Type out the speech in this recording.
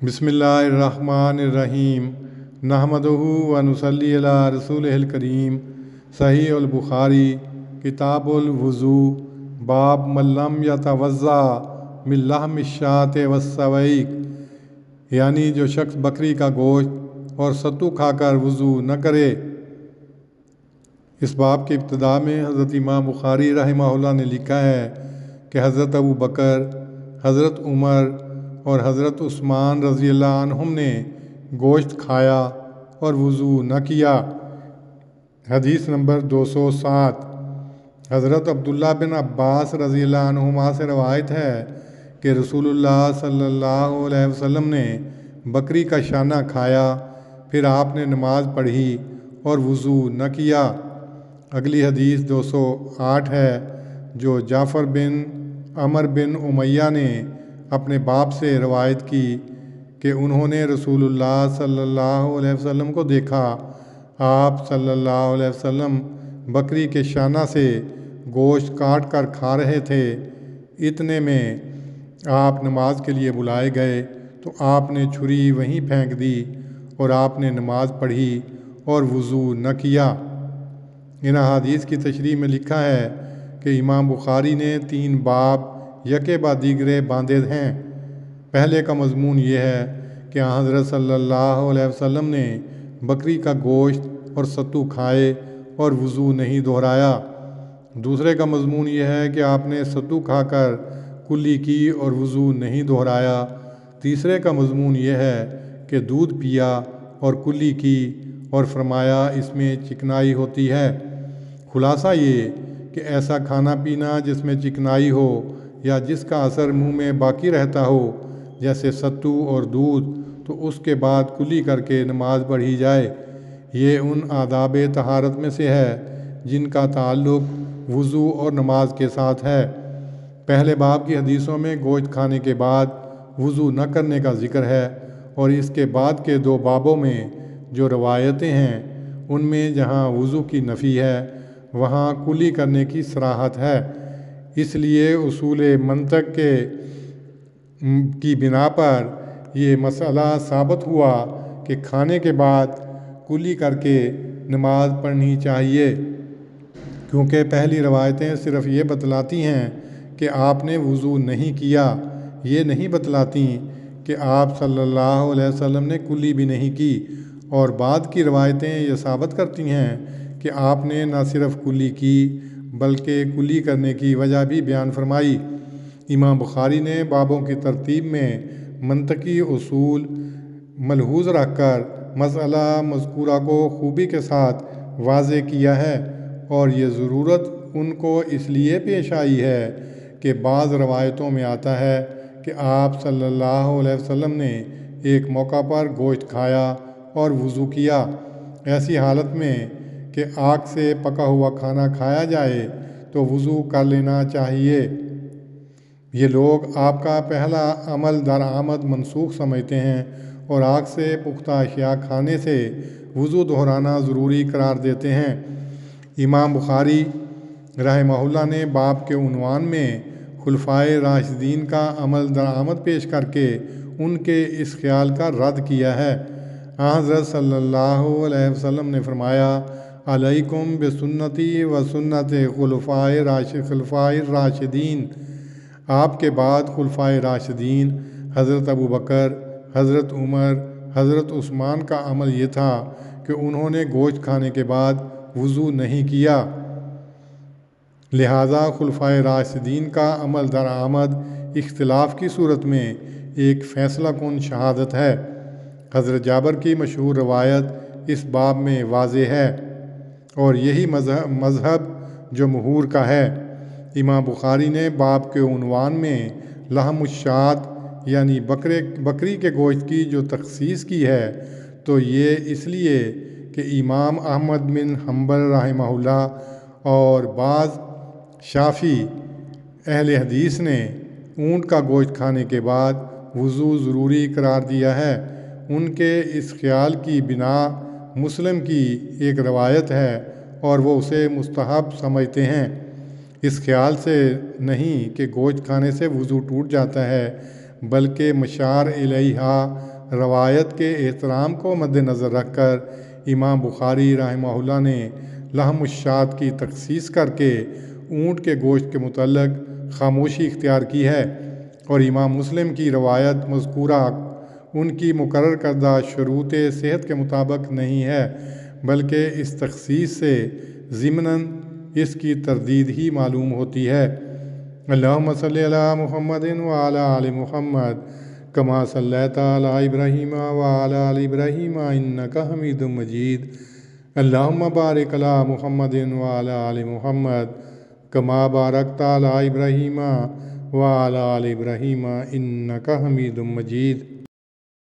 بسم اللہ الرحمن الرحیم نحمدہ و نصلی علی رسولہ الکریم۔ صحیح البخاری کتاب الوضو باب من لم یتوضا من لحم الشاة والسویق، یعنی جو شخص بکری کا گوشت اور ستو کھا کر وضو نہ کرے۔ اس باب کی ابتدا میں حضرت امام بخاری رحمہ اللہ نے لکھا ہے کہ حضرت ابو بکر، حضرت عمر اور حضرت عثمان رضی اللہ عنہم نے گوشت کھایا اور وضو نہ کیا۔ حدیث نمبر 207۔ حضرت عبداللہ بن عباس رضی اللہ عنہما سے روایت ہے کہ رسول اللہ صلی اللہ علیہ وسلم نے بکری کا شانہ کھایا، پھر آپ نے نماز پڑھی اور وضو نہ کیا۔ اگلی حدیث 208 ہے، جو جعفر بن عمر بن امیہ نے اپنے باپ سے روایت کی کہ انہوں نے رسول اللہ صلی اللہ علیہ وسلم کو دیکھا۔ آپ صلی اللہ علیہ وسلم بکری کے شانہ سے گوشت کاٹ کر کھا رہے تھے۔ اتنے میں آپ نماز کے لیے بلائے گئے تو آپ نے چھری وہیں پھینک دی اور آپ نے نماز پڑھی اور وضو نہ کیا۔ ان احادیث کی تشریح میں لکھا ہے کہ امام بخاری نے 3 باب یکے بعد دیگرے باندھے ہیں۔ پہلے کا مضمون یہ ہے کہ حضرت صلی اللہ علیہ وسلم نے بکری کا گوشت اور ستو کھائے اور وضو نہیں دہرایا۔ دوسرے کا مضمون یہ ہے کہ آپ نے ستو کھا کر کلی کی اور وضو نہیں دہرایا۔ تیسرے کا مضمون یہ ہے کہ دودھ پیا اور کلی کی اور فرمایا اس میں چکنائی ہوتی ہے۔ خلاصہ یہ کہ ایسا کھانا پینا جس میں چکنائی ہو یا جس کا اثر منہ میں باقی رہتا ہو، جیسے ستو اور دودھ، تو اس کے بعد کلی کر کے نماز پڑھی جائے۔ یہ ان آداب طہارت میں سے ہے جن کا تعلق وضو اور نماز کے ساتھ ہے۔ پہلے باب کی حدیثوں میں گوشت کھانے کے بعد وضو نہ کرنے کا ذکر ہے، اور اس کے بعد کے 2 بابوں میں جو روایتیں ہیں ان میں جہاں وضو کی نفی ہے وہاں کلی کرنے کی صراحت ہے۔ اس لیے اصول منطق کی بنا پر یہ مسئلہ ثابت ہوا کہ کھانے کے بعد کلی کر کے نماز پڑھنی چاہیے، کیونکہ پہلی روایتیں صرف یہ بتلاتی ہیں کہ آپ نے وضو نہیں کیا، یہ نہیں بتلاتی کہ آپ صلی اللہ علیہ وسلم نے کلی بھی نہیں کی، اور بعد کی روایتیں یہ ثابت کرتی ہیں کہ آپ نے نہ صرف کلی کی بلکہ کلی کرنے کی وجہ بھی بیان فرمائی۔ امام بخاری نے بابوں کی ترتیب میں منطقی اصول ملحوظ رکھ کر مسئلہ مذکورہ کو خوبی کے ساتھ واضح کیا ہے، اور یہ ضرورت ان کو اس لیے پیش آئی ہے کہ بعض روایتوں میں آتا ہے کہ آپ صلی اللہ علیہ وسلم نے ایک موقع پر گوشت کھایا اور وضو کیا۔ ایسی حالت میں کہ آگ سے پکا ہوا کھانا کھایا جائے تو وضو کر لینا چاہیے۔ یہ لوگ آپ کا پہلا عمل درآمد منسوخ سمجھتے ہیں اور آگ سے پختہ اشیاء کھانے سے وضو دہرانا ضروری قرار دیتے ہیں۔ امام بخاری رحمہ اللہ نے باب کے عنوان میں خلفائے راشدین کا عمل درآمد پیش کر کے ان کے اس خیال کا رد کیا ہے۔ حضرت صلی اللہ علیہ وسلم نے فرمایا، علیکم بسنتی و سنت خلفائے راشدین۔ آپ کے بعد خلفائے راشدین حضرت ابو بکر، حضرت عمر، حضرت عثمان کا عمل یہ تھا کہ انہوں نے گوشت کھانے کے بعد وضو نہیں کیا، لہٰذا خلفائے راشدین کا عمل درآمد اختلاف کی صورت میں ایک فیصلہ کن شہادت ہے۔ حضرت جابر کی مشہور روایت اس باب میں واضح ہے، اور یہی مذہب جمہور کا ہے۔ امام بخاری نے باب کے عنوان میں لحم الشاة یعنی بکری کے گوشت کی جو تخصیص کی ہے تو یہ اس لیے کہ امام احمد بن حنبل رحمہ اللہ اور بعض شافعی اہل حدیث نے اونٹ کا گوشت کھانے کے بعد وضو ضروری قرار دیا ہے۔ ان کے اس خیال کی بنا مسلم کی ایک روایت ہے اور وہ اسے مستحب سمجھتے ہیں، اس خیال سے نہیں کہ گوشت کھانے سے وضو ٹوٹ جاتا ہے، بلکہ مشار الیہا روایت کے احترام کو مد نظر رکھ کر امام بخاری رحمہ اللہ نے لحم الشات کی تخصیص کر کے اونٹ کے گوشت کے متعلق خاموشی اختیار کی ہے، اور امام مسلم کی روایت مذکورہ ان کی مقرر کردہ شروط صحت کے مطابق نہیں ہے، بلکہ اس تخصیص سے ضمناً اس کی تردید ہی معلوم ہوتی ہے۔ اللہم صلی علی محمد وعلی آل محمد کما صلیت علی ابراہیم وعلی آل ابراہیم انک حمید مجید۔ اللہم بارک علی محمد وعلی آل محمد کما بارکت علی ابراہیم وعلی آل ابراہیم انک حمید مجید۔